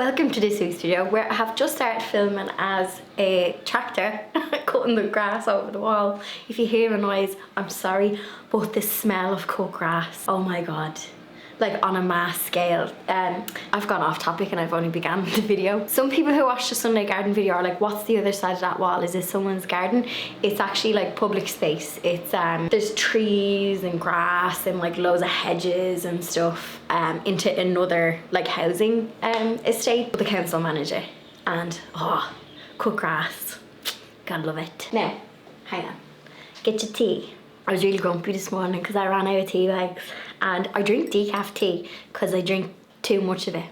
Welcome to this week's video where I have just started filming as a tractor cutting the grass over the wall. If you hear a noise, I'm sorry, but the smell of cut grass, oh my god. Like on a mass scale. I've gone off topic and I've only began the video. Some people who watch the Sunday garden video are like, what's the other side of that wall? Is this someone's garden? It's actually like public space. It's there's trees and grass and like loads of hedges and stuff into another like housing estate. The council manager and cut grass. Gotta love it. Now, hang on. Get your tea. I was really grumpy this morning because I ran out of tea bags, and I drink decaf tea because I drink too much of it,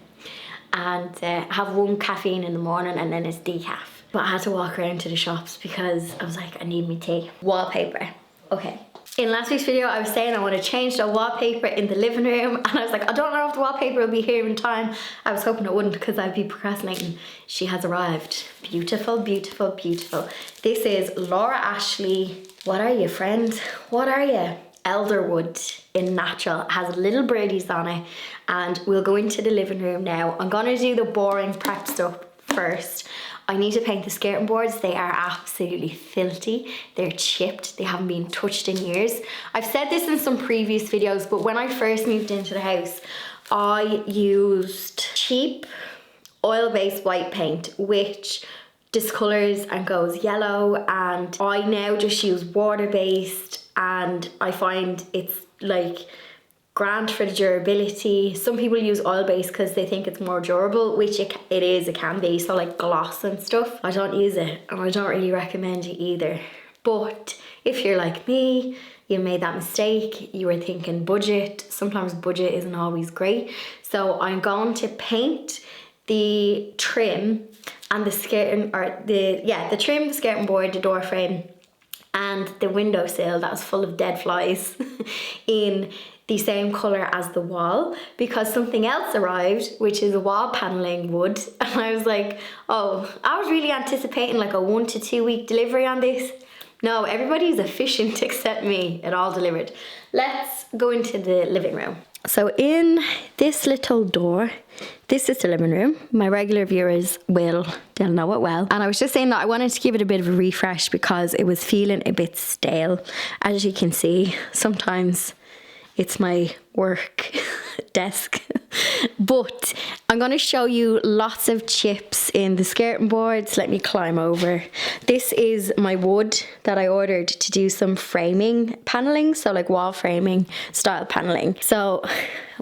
and have one caffeine in the morning and then it's decaf. But I had to walk around to the shops because I was like, I need my tea. Wallpaper. Okay. In last week's video, I was saying I want to change the wallpaper in the living room, and I was like, I don't know if the wallpaper will be here in time. I was hoping it wouldn't because I'd be procrastinating. She has arrived. Beautiful, beautiful, beautiful. This is Laura Ashley. What are you, friend? What are you? Elderwood in natural. It has little birdies on it, and we'll go into the living room now. I'm gonna do the boring prep stuff first. I need to paint the skirting boards. They are absolutely filthy. They're chipped. They haven't been touched in years. I've said this in some previous videos, but when I first moved into the house, I used cheap oil-based white paint, which discolors and goes yellow, and I now just use water-based, and I find it's like grand for the durability. Some people use oil-based because they think it's more durable, which it is, it can be, so like gloss and stuff. I don't use it and I don't really recommend it either. But if you're like me, you made that mistake, you were thinking budget. Sometimes budget isn't always great. So I'm going to paint the trim and the skirting, or the trim, the skirting board, the door frame and the windowsill that was full of dead flies in the same colour as the wall, because something else arrived, which is a wall panelling wood, and I was like, oh, I was really anticipating like a 1 to 2 week delivery on this. No, everybody's efficient except me. It all delivered. Let's go into the living room. So in this little door, this is the living room. My regular viewers they'll know it well. And I was just saying that I wanted to give it a bit of a refresh because it was feeling a bit stale. As you can see, sometimes it's my work desk. But I'm going to show you lots of chips in the skirting boards. Let me climb over. This is my wood that I ordered to do some framing paneling, so like wall framing style paneling. So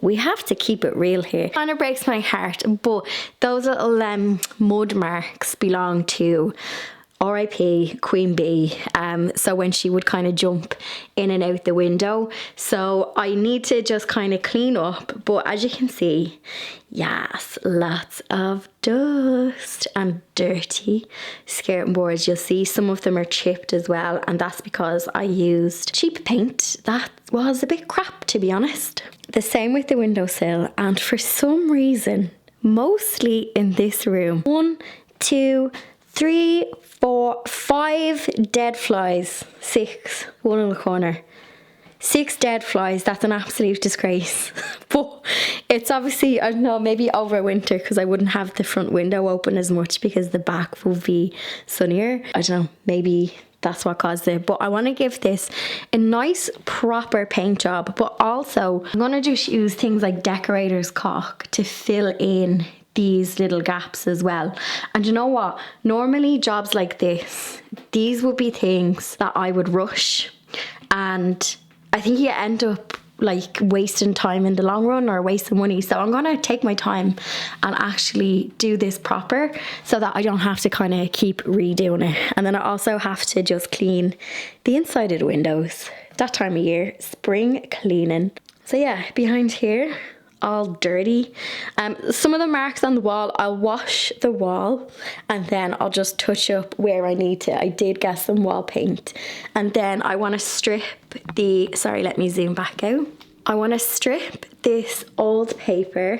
we have to keep it real here. It kind of breaks my heart, but those little mud marks belong to RIP Queen Bee, so when she would kind of jump in and out the window. So I need to just kind of clean up, but as you can see, yes, lots of dust and dirty skirting boards. You'll see some of them are chipped as well, and that's because I used cheap paint that was a bit crap, to be honest. The same with the windowsill, and for some reason, mostly in this room, 1, 2, 3, 4, 5 dead flies. 6, one in the corner. 6 dead flies. That's an absolute disgrace. But it's obviously, I don't know, maybe over winter because I wouldn't have the front window open as much because the back would be sunnier. I don't know, maybe that's what caused it. But I want to give this a nice proper paint job, but also I'm going to just use things like decorator's caulk to fill in these little gaps as well. And you know what, normally jobs like this, these would be things that I would rush, and I think you end up like wasting time in the long run or wasting money. So I'm gonna take my time and actually do this proper so that I don't have to kind of keep redoing it. And then I also have to just clean the inside of the windows. That time of year, spring cleaning. So yeah, behind here, all dirty. Some of the marks on the wall, I'll wash the wall and then I'll just touch up where I need to. I did get some wall paint, and then I want to strip the, sorry, let me zoom back out. I want to strip this old paper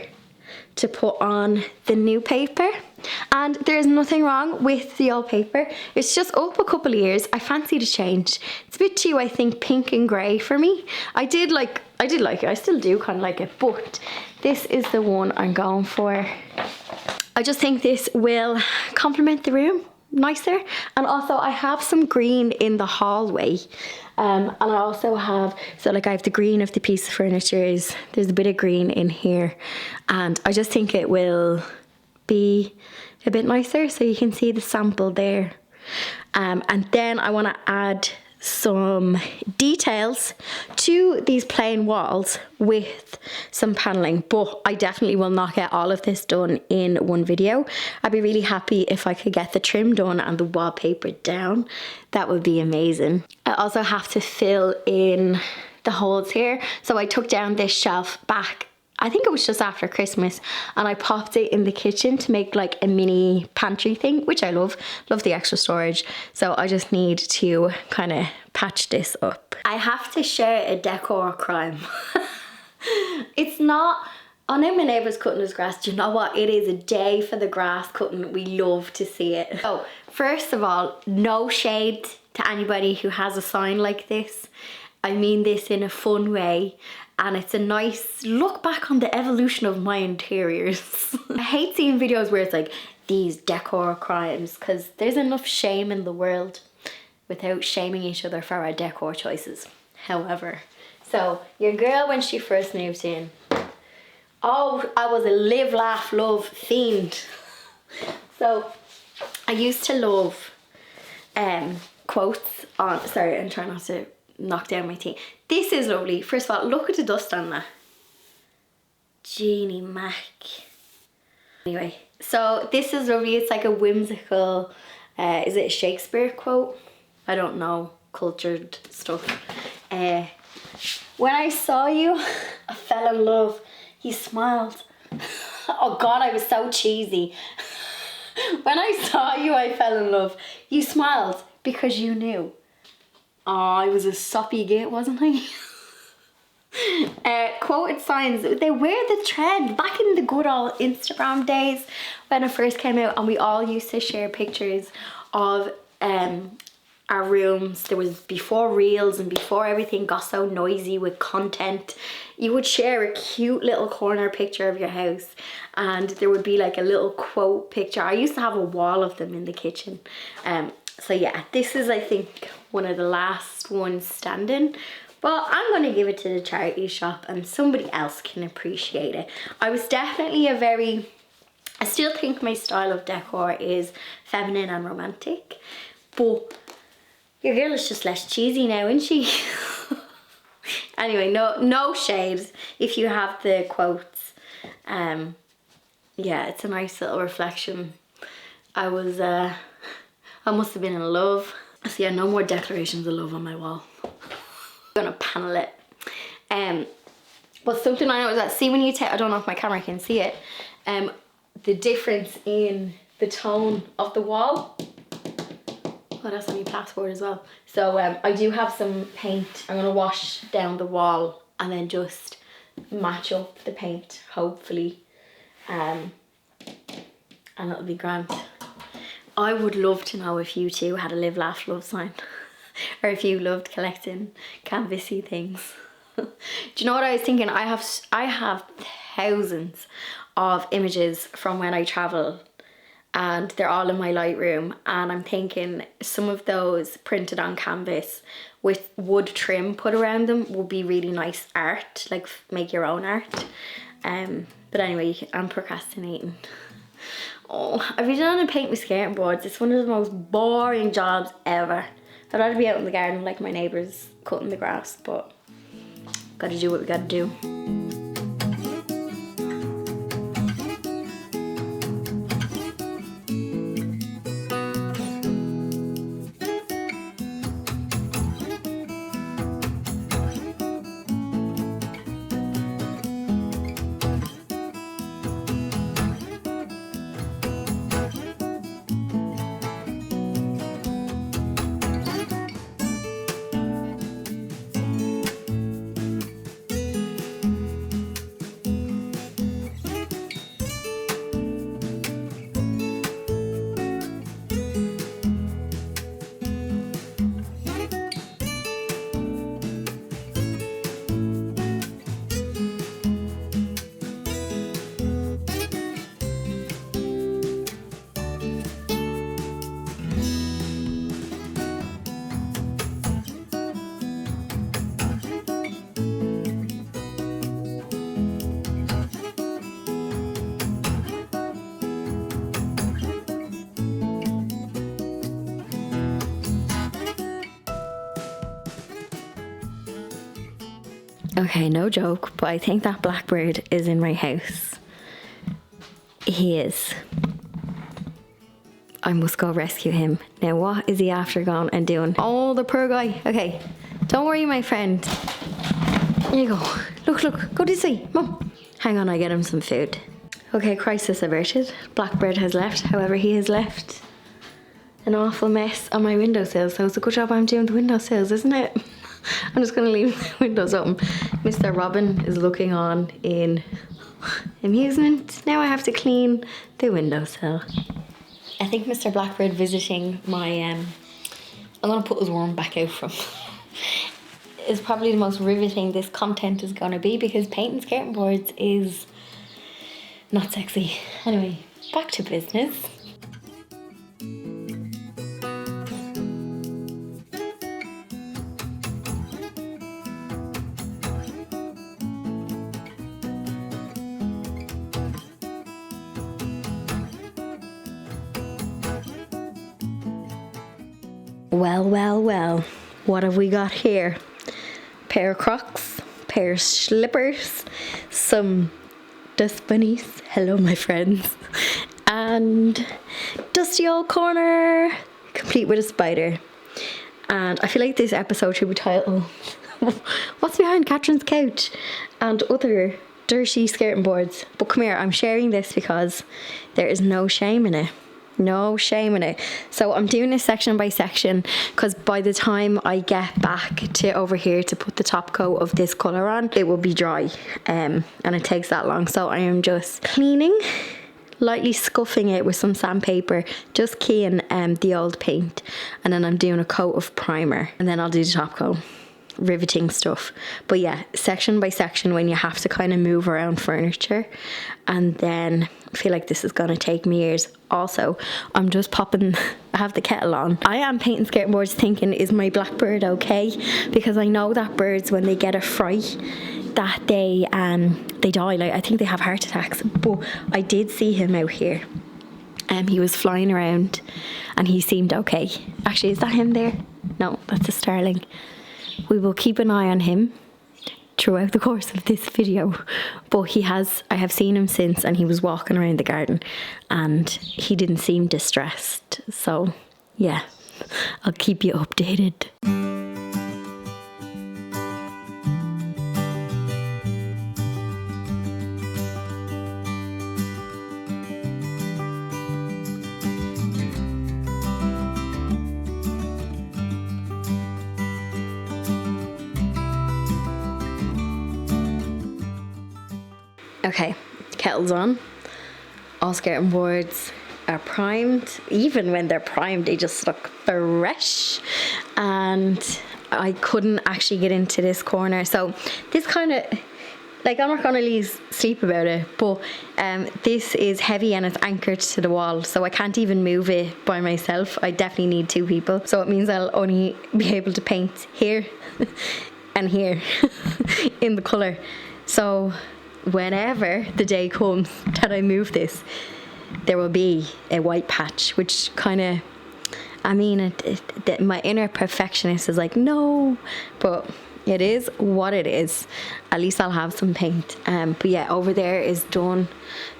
to put on the new paper. And there's nothing wrong with the old paper. It's just up a couple of years. I fancied a change. It's a bit too, I think, pink and grey for me. I did like it. I still do kind of like it, but this is the one I'm going for. I just think this will complement the room nicer. And also I have some green in the hallway. And I also have, so like I have the green of the piece of furniture. There's a bit of green in here. And I just think it will be a bit nicer. So you can see the sample there. And then I want to add some details to these plain walls with some paneling, but I definitely will not get all of this done in one video. I'd be really happy if I could get the trim done and the wallpaper down. That would be amazing. I also have to fill in the holes here, so I took down this shelf back, I think it was just after Christmas, and I popped it in the kitchen to make like a mini pantry thing, which I love the extra storage. So I just need to kind of patch this up. I have to share a decor crime. It's not, I know my neighbour's cutting his grass. Do you know what? It is a day for the grass cutting. We love to see it. So first of all, no shade to anybody who has a sign like this. I mean this in a fun way. And it's a nice look back on the evolution of my interiors. I hate seeing videos where it's like these decor crimes, because there's enough shame in the world without shaming each other for our decor choices. However, so your girl, when she first moved in, oh, I was a live, laugh, love fiend. So I used to love quotes on, sorry, I'm trying not to knock down my tea. This is lovely. First of all, look at the dust on that. Jeannie Mac. Anyway, so this is lovely. It's like a whimsical, is it a Shakespeare quote? I don't know, cultured stuff. When I saw you, I fell in love. You smiled. Oh God, I was so cheesy. When I saw you, I fell in love. You smiled because you knew. Oh, I was a soppy git, wasn't I? Quoted signs, they were the trend back in the good old Instagram days when it first came out, and we all used to share pictures of our rooms. There was before reels and before everything got so noisy with content. You would share a cute little corner picture of your house and there would be like a little quote picture. I used to have a wall of them in the kitchen. So yeah, this is, I think, one of the last ones standing, but I'm going to give it to the charity shop and somebody else can appreciate it. I was definitely I still think my style of decor is feminine and romantic, but your girl is just less cheesy now, isn't she? Anyway, no shade if you have the quotes. Yeah, it's a nice little reflection. I must have been in love. So yeah, no more declarations of love on my wall. I'm gonna panel it. But something I know is that, see when you take, I don't know if my camera can see it, the difference in the tone of the wall. Oh, that's on your plasterboard as well. So I do have some paint. I'm gonna wash down the wall and then just match up the paint, hopefully. And it'll be grand. I would love to know if you two had a live, laugh, love sign. Or if you loved collecting canvassy things. Do you know what I was thinking? I have thousands of images from when I travel and they're all in my Lightroom, and I'm thinking some of those printed on canvas with wood trim put around them would be really nice art, like make your own art. But anyway, I'm procrastinating. Oh, I've been trying to paint with skirting boards. It's one of the most boring jobs ever. I'd rather be out in the garden like my neighbours cutting the grass, but gotta do what we gotta do. Okay, no joke, but I think that blackbird is in my house. He is. I must go rescue him. Now, what is he after going and doing? Oh, the poor guy. Okay, don't worry, my friend. Here you go. Look, go this way. Mum. Hang on, I get him some food. Okay, crisis averted. Blackbird has left. However, he has left an awful mess on my windowsill. So it's a good job I'm doing the windowsills, isn't it? I'm just going to leave the windows open. Mr. Robin is looking on in amusement. Now I have to clean the windowsill. I think Mr. Blackbird visiting my, I'm going to put his worm back out from, is probably the most riveting this content is going to be, because painting skirting boards is not sexy. Anyway, back to business. Well, what have we got here? Pair of Crocs, pair of slippers, some dust bunnies, hello my friends, and dusty old corner, complete with a spider. And I feel like this episode should be titled What's Behind Catherine's Couch and Other Dirty Skirting Boards. But come here, I'm sharing this because there is no shame in it. No shame in it. So I'm doing this section by section, because by the time I get back to over here to put the top coat of this colour on, it will be dry, and it takes that long. So I am just cleaning, lightly scuffing it with some sandpaper, just keying the old paint, and then I'm doing a coat of primer, and then I'll do the top coat. Riveting stuff. But yeah, section by section, when you have to kind of move around furniture, and then I feel like this is gonna take me years. Also, I'm just popping, I have the kettle on. I am painting skirting boards thinking, is my blackbird okay? Because I know that birds, when they get a fright, that they die. Like, I think they have heart attacks. But I did see him out here. He was flying around and he seemed okay. Actually, is that him there? No, that's a starling. We will keep an eye on him throughout the course of this video, but I have seen him since, and he was walking around the garden and he didn't seem distressed. So yeah, I'll keep you updated. Okay, kettle's on. All skirting boards are primed. Even when they're primed, they just look fresh. And I couldn't actually get into this corner. So this kind of, like, I'm not going to lose sleep about it, but this is heavy and it's anchored to the wall. So I can't even move it by myself. I definitely need two people. So it means I'll only be able to paint here and here in the colour. So whenever the day comes that I move this, there will be a white patch, which kind of, I mean, my inner perfectionist is like, no, but it is what it is. At least I'll have some paint. But yeah, over there is done.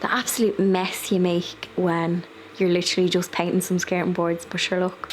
The absolute mess you make when you're literally just painting some skirting boards. But sure, look.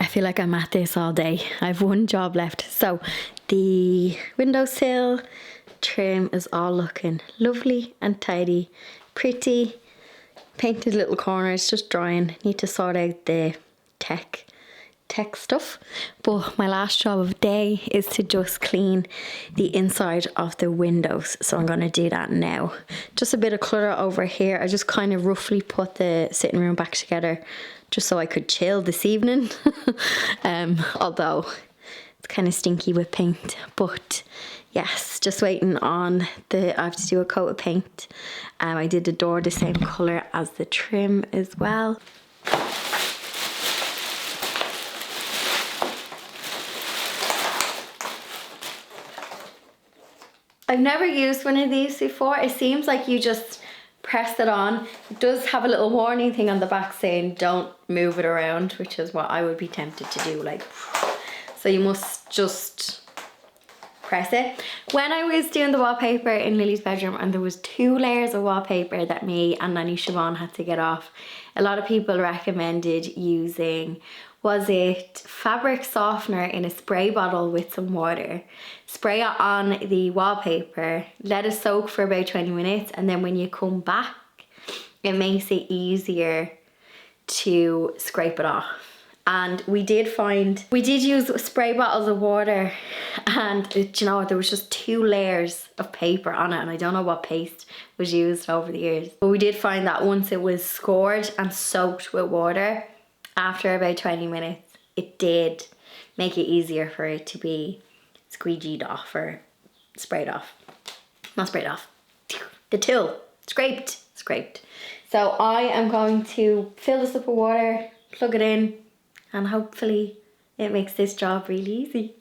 feel like I'm at this all day. I have one job left. So the windowsill trim is all looking lovely and tidy, pretty. Painted little corners, just drying. Need to sort out the tech stuff. But my last job of the day is to just clean the inside of the windows. So I'm going to do that now. Just a bit of clutter over here. I just kind of roughly put the sitting room back together just so I could chill this evening. Although it's kind of stinky with paint. But yes, just waiting on I have to do a coat of paint. I did the door the same colour as the trim as well. I've never used one of these before. It seems like you just press it on. It does have a little warning thing on the back saying don't move it around, which is what I would be tempted to do. Like, so you must just press it. When I was doing the wallpaper in Lily's bedroom and there was 2 layers of wallpaper that me and Nanny Siobhan had to get off, a lot of people recommended using, was it fabric softener in a spray bottle with some water. Spray it on the wallpaper, let it soak for about 20 minutes, and then when you come back, it makes it easier to scrape it off. And we did use spray bottles of water, and you know, there was just 2 layers of paper on it, and I don't know what paste was used over the years. But we did find that once it was scored and soaked with water, after about 20 minutes, it did make it easier for it to be squeegeed off or sprayed off. Not sprayed off. The till. Scraped. So I am going to fill this up with water, plug it in, and hopefully it makes this job really easy.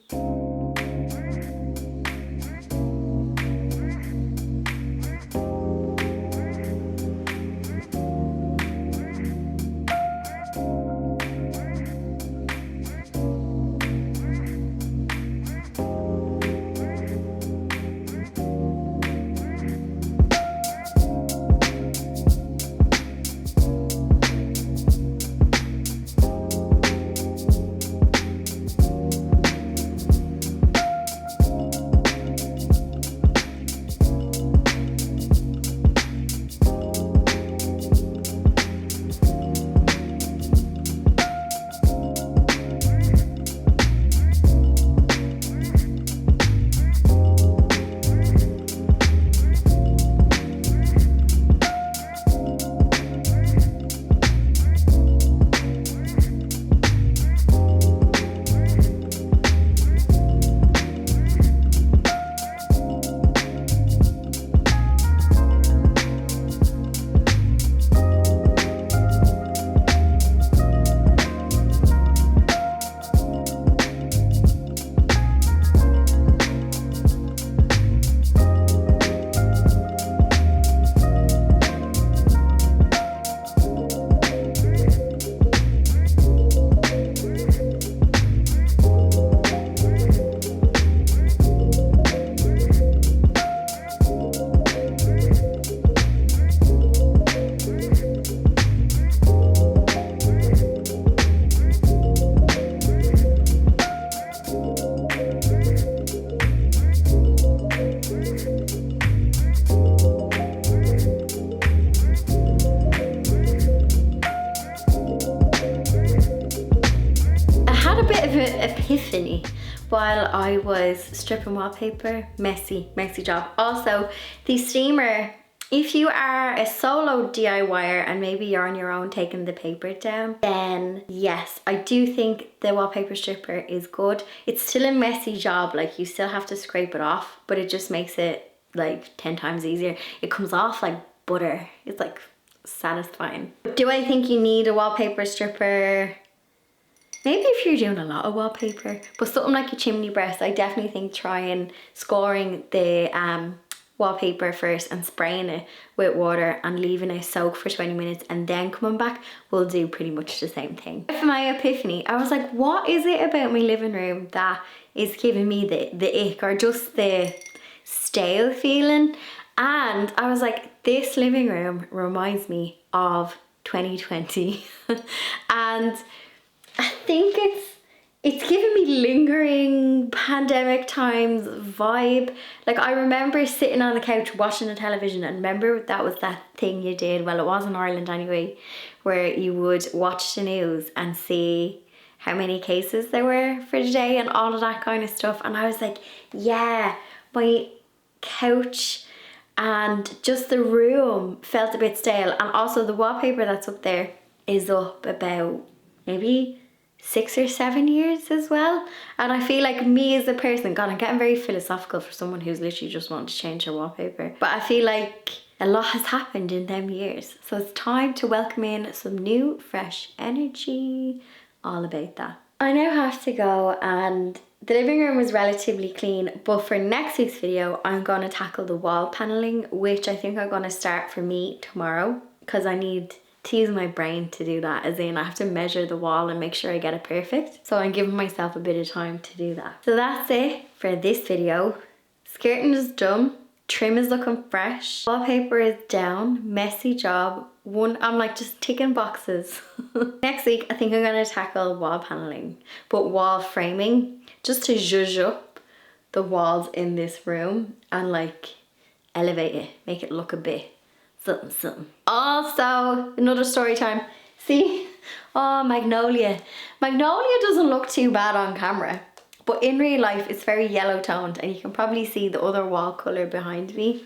Epiphany while I was stripping wallpaper. Messy job. Also, the steamer, if you are a solo DIYer and maybe you're on your own taking the paper down, then yes, I do think the wallpaper stripper is good. It's still a messy job, like you still have to scrape it off, but it just makes it like 10 times easier. It comes off like butter. It's like satisfying. Do I think you need a wallpaper stripper? Maybe if you're doing a lot of wallpaper, but something like a chimney breast, I definitely think trying scoring the wallpaper first and spraying it with water and leaving it soak for 20 minutes and then coming back will do pretty much the same thing. For my epiphany, I was like, what is it about my living room that is giving me the ick or just the stale feeling? And I was like, this living room reminds me of 2020. And I think it's It's giving me lingering pandemic times vibe. Like, I remember sitting on the couch watching the television, and remember that was that thing you did, well, it was in Ireland anyway, where you would watch the news and see how many cases there were for the day and all of that kind of stuff. And I was like, yeah, my couch and just the room felt a bit stale. And also the wallpaper that's up there is up about maybe 6 or 7 years as well. And I feel like me as a person, God, I'm getting very philosophical for someone who's literally just wanting to change their wallpaper, but I feel like a lot has happened in them years, so it's time to welcome in some new fresh energy. All about that. I now have to go, and the living room was relatively clean, but for next week's video I'm going to tackle the wall paneling, which I think I'm going to start for me tomorrow, because I need to use my brain to do that, as in I have to measure the wall and make sure I get it perfect. So I'm giving myself a bit of time to do that. So that's it for this video. Skirting is done, trim is looking fresh, wallpaper is down, messy job. I'm like just ticking boxes. Next week I think I'm going to tackle wall paneling, but wall framing, just to zhuzh up the walls in this room and like elevate it, make it look a bit something something. Also, another story time. See, oh, magnolia doesn't look too bad on camera, but in real life it's very yellow toned, and you can probably see the other wall color behind me.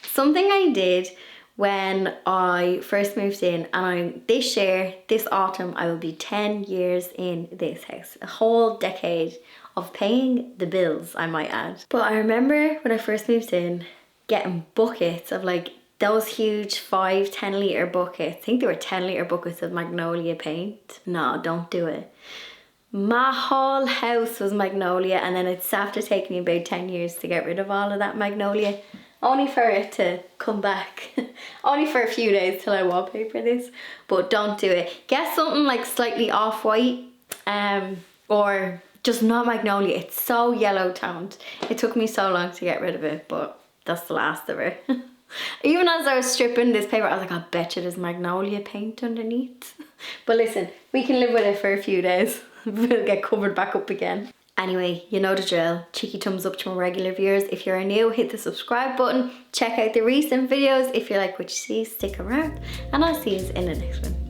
Something I did when I first moved in, and this autumn I will be 10 years in this house, a whole decade of paying the bills, I might add. But I remember when I first moved in getting buckets of like those huge 5-10 litre buckets. I think they were 10 litre buckets of magnolia paint. No, don't do it. My whole house was magnolia, and then it's after taking me about 10 years to get rid of all of that magnolia, only for it to come back. Only for a few days till I wallpaper this. But don't do it. Get something like slightly off-white, or just not magnolia. It's so yellow toned. It took me so long to get rid of it, but that's the last of it. Even as I was stripping this paper, I was like, I bet you there's magnolia paint underneath. But listen, we can live with it for a few days. We'll get covered back up again. Anyway, you know the drill. Cheeky thumbs up to my regular viewers. If you're new, hit the subscribe button. Check out the recent videos. If you like what you see, stick around. And I'll see you in the next one.